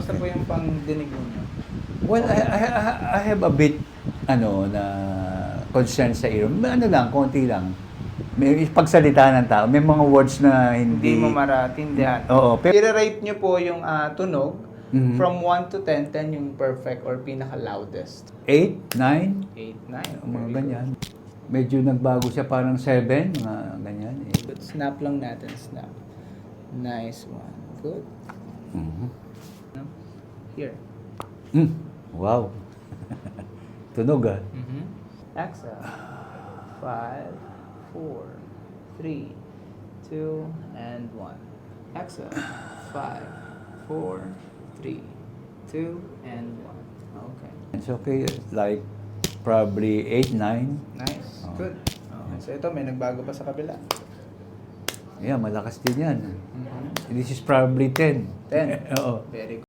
Kamusta po yung pang-dinig niyo? Well, I have a bit, na concern sa ear. Ano lang, konti lang. May pagsalita ng tao. May mga words na Hindi hindi... mo maratindihan. Oo. Pero, I-rate niyo po yung tunog Mhm. from 1 to 10, 10 yung perfect or pinaka-loudest. 8, 9, 8, 9. mga ganyan. Medyo nagbago siya, parang 7, mga ganyan. Good. Snap lang natin, snap. Nice one. Good. Mhm. Here. Wow. Tunog ah. Exhale. 5, 4, 3, 2, and 1. Exhale. 5, 4, 3, 2, and 1. Okay. It's okay. Like, probably 8, 9. Nice. Oh. Good. Okay. So ito, may nagbago pa sa kabila. Yeah, malakas din yan. This is probably 10. 10. Oo. Very good.